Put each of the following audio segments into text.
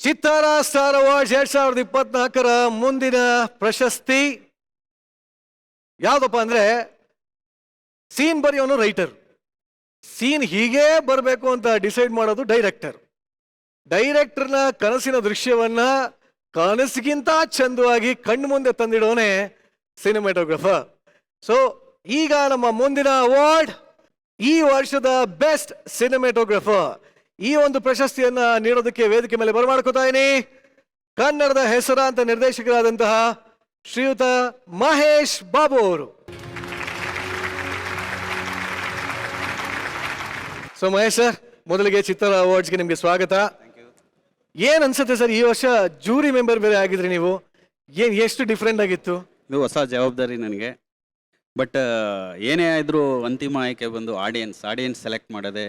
ಚಿತ್ತಾರ star awards 2024ರ ಮುಂದಿನ ಪ್ರಶಸ್ತಿ ಯಾವ್ದಪ್ಪ ಅಂದ್ರೆ ಸೀನ್ ಬರೆಯೋನು ರೈಟರ್, ಸೀನ್ ಹೀಗೆ ಬರಬೇಕು ಅಂತ ಡಿಸೈಡ್ ಮಾಡೋದು ಡೈರೆಕ್ಟರ್. ಡೈರೆಕ್ಟರ್ನ ಕನಸಿನ ದೃಶ್ಯವನ್ನ ಕನಸಿಗಿಂತ ಚಂದವಾಗಿ ಕಣ್ಣು ಮುಂದೆ ತಂದಿಡೋನೆ ಸಿನಿಮಾಟೋಗ್ರಫರ್. ಸೊ ಈಗ ನಮ್ಮ ಮುಂದಿನ ಅವಾರ್ಡ್ ಈ ವರ್ಷದ ಬೆಸ್ಟ್ ಸಿನಿಮಾಟೋಗ್ರಫರ್. ಈ ಒಂದು ಪ್ರಶಸ್ತಿಯನ್ನ ನೀಡೋದಕ್ಕೆ ವೇದಿಕೆ ಮೇಲೆ ಬರಮಾಡ್ಕೋತಾ ಇದೀನಿ ಕನ್ನಡದ ಹೆಸರಾಂತ ನಿರ್ದೇಶಕರಾದಂತಹ ಶ್ರೀಯುತ ಮಹೇಶ್ ಬಾಬು ಅವರು. ಸೊ ಮಹೇಶ್ ಸರ್, ಮೊದಲಿಗೆ ಚಿತ್ರ ಅವಾರ್ಡ್ಸ್ಗೆ ನಿಮ್ಗೆ ಸ್ವಾಗತ. ಏನ್ ಅನ್ಸುತ್ತೆ ಸರ್, ಈ ವರ್ಷ ಜೂರಿ ಮೆಂಬರ್ ಬೇರೆ ಆಗಿದ್ರಿ ನೀವು, ಏನ್ ಎಷ್ಟು ಡಿಫ್ರೆಂಟ್ ಆಗಿತ್ತು? ಇದು ಹೊಸ ಜವಾಬ್ದಾರಿ ನನಗೆ. ಬಟ್ ಏನೇ ಆದ್ರೂ ಅಂತಿಮ ಆಯ್ಕೆ ಬಂದು ಆಡಿಯನ್ಸ್ ಸೆಲೆಕ್ಟ್ ಮಾಡೋದೇ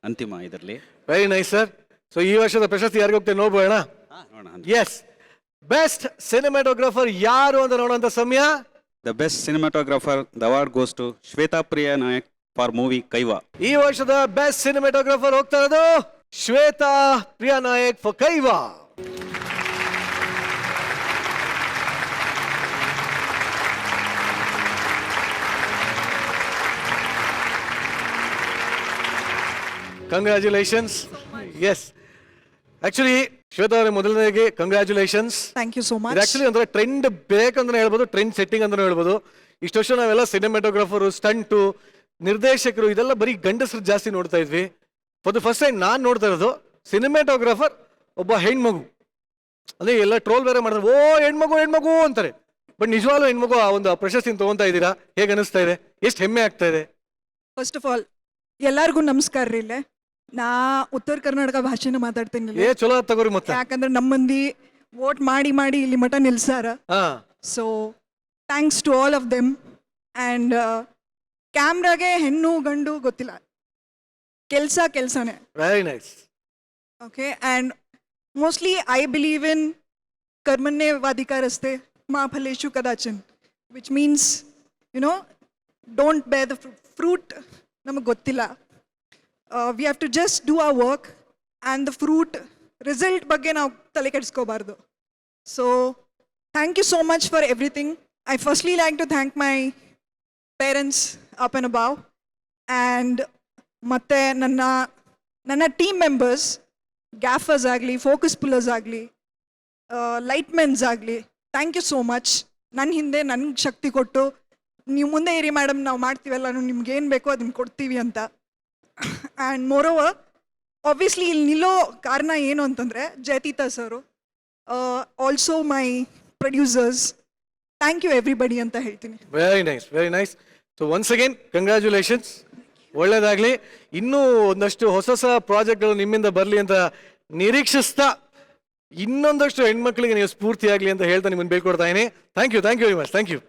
ಅಂತಿಮ ಇದರಲ್ಲಿ. Very nice sir. ಸೊ ಈ ವರ್ಷದ ಪ್ರಶಸ್ತಿ ಯಾರಿಗೆ ಹೋಗ್ತೇವೆ ನೋಡ್ಬೋಣ. ಎಸ್, ಬೆಸ್ಟ್ ಸಿನಿಮಾಟೋಗ್ರಫರ್ ಯಾರು ಅಂತ ನೋಡುವಂತ ಸಮಯ. The best cinematographer the award goes to Shweta Priya Nayak for movie Kaiva. ಈ ವರ್ಷದ ಬೆಸ್ಟ್ ಸಿನಿಮಾಟೋಗ್ರಫರ್ ಹೋಗ್ತಾ ಇರೋದು Shweta Priya Nayak for Kaiva. Congratulations. Yes, actually Shweta ಅವರೇ ಮೊದಲನೇಗೆ congratulations. Thank you so much. Actually ಅಂದ್ರೆ ಟ್ರೆಂಡ್ ಬೇಕಂದ್ರೆ ಹೇಳ್ಬೋದು, ಟ್ರೆಂಡ್ ಸೆಟ್ಟಿಂಗ್ ಅಂದ್ರೆ ಹೇಳ್ಬೋದು. ಇಷ್ಟು ವರ್ಷ ನಾವೆಲ್ಲ ಸಿನಿಮಾಟೋಗ್ರಫರು, ಸ್ಟಂಟು, ನಿರ್ದೇಶಕರು ಇದೆಲ್ಲ ಬರೀ ಗಂಡಸರು ಜಾಸ್ತಿ ನೋಡ್ತಾ ಇದ್ವಿ. ಫಾರ್ ದ ಫಸ್ಟ್ ಟೈಮ್ ನಾನು ನೋಡ್ತಾ ಇರೋದು ಸಿನಿಮಾಟೋಗ್ರಫರ್ ಒಬ್ಬ ಹೆಣ್ಮಗು. ಅಂದ್ರೆ ಎಲ್ಲ ಟ್ರೋಲ್ ಬೇರೆ ಮಾಡಿದ್ರೆ ಓ ಹೆಣ್ಮಗು ಅಂತಾರೆ. ಬಟ್ ನಿಜವಾಗ್ಲೂ ಹೆಣ್ಮಗು ಆ ಒಂದು ಪ್ರಶಸ್ತಿನ ತಗೊಂತಾ ಇದ್ದೀರಾ, ಹೇಗೆ ಅನಿಸ್ತಾ ಇದೆ, ಎಷ್ಟು ಹೆಮ್ಮೆ ಆಗ್ತಾ ಇದೆ? ಫಸ್ಟ್ ಆಫ್ ಆಲ್ ಎಲ್ಲರಿಗೂ ನಮಸ್ಕಾರ ರೀ. ಇಲ್ಲೇ ನಾ ಉತ್ತರ ಕರ್ನಾಟಕ ಭಾಷೆನ ಮಾತಾಡ್ತೀನಿ. ಏ ಚಲೋ ತಗೋರಿ ಮತ್ತೆ, ಯಾಕಂದ್ರೆ ನಮ್ಮ ಮಂದಿ ವೋಟ್ ಮಾಡಿ ಇಲ್ಲಿ ಮಠ ನಿಲ್ಸಾರ. So thanks to all of them. And ಕ್ಯಾಮ್ರಾಗೆ ಹೆಣ್ಣು ಗಂಡು ಗೊತ್ತಿಲ್ಲ, ಕೆಲ್ಸನೇ. Very nice. Okay, and mostly I believe in ಕರ್ಮಣ್ಯವಾಧಿಕಾರಸ್ತೆ ಮಾ ಫಲೇಶು ಕದಾಚನ್, which means don't bear the fruit. ನಮಗೆ ಗೊತ್ತಿಲ್ಲ, we have to just do our work and the fruit result ಬಗ್ಗೆ ನಾವು ತಲೆ ಕೆಡಿಸ್ಕೋಬಾರ್ದು. So thank you so much for everything. I firstly like to thank my parents up and above, and ಮತ್ತು ನನ್ನ team members, ಗ್ಯಾಫರ್ಸ್ ಆಗಲಿ, focus ಪುಲ್ಲರ್ಸ್ ಆಗಲಿ, ಲೈಟ್ಮೆನ್ಸ್ ಆಗಲಿ, thank you so much. ನನ್ನ ಹಿಂದೆ ನನಗೆ ಶಕ್ತಿ ಕೊಟ್ಟು ನೀವು ಮುಂದೆ ಇರಿ ಮೇಡಮ್, ನಾವು ಮಾಡ್ತೀವಲ್ಲ, ನಿಮ್ಗೆ ಏನು ಬೇಕೋ ಅದನ್ನ ಕೊಡ್ತೀವಿ ಅಂತ. ಆ್ಯಂಡ್ ಮೋರೋವರ್ ಆಬ್ವಿಯಸ್ಲಿ ಇಲ್ಲಿ ನಿಲ್ಲೋ ಕಾರಣ ಏನು ಅಂತಂದರೆ Jayatheertha sir, also my producers, thank you everybody ಅಂತ ಹೇಳ್ತೀನಿ. Very nice, very nice. So once again congratulations, ಒಳ್ಳೇದಾಗಲಿ. ಇನ್ನೂ ಒಂದಷ್ಟು ಹೊಸ ಪ್ರಾಜೆಕ್ಟ್ಗಳು ನಿಮ್ಮಿಂದ ಬರಲಿ ಅಂತ ನಿರೀಕ್ಷಿಸ್ತಾ, ಇನ್ನೊಂದಷ್ಟು ಹೆಣ್ಮಕ್ಳಿಗೆ ನೀವು ಸ್ಫೂರ್ತಿಯಾಗಲಿ ಅಂತ ಹೇಳ್ತಾ ನಿಮ್ಮನ್ನು ಬೇಳ್ಕೊಡ್ತಾ ಇದ್ದೀನಿ. Thank you very much. Thank you.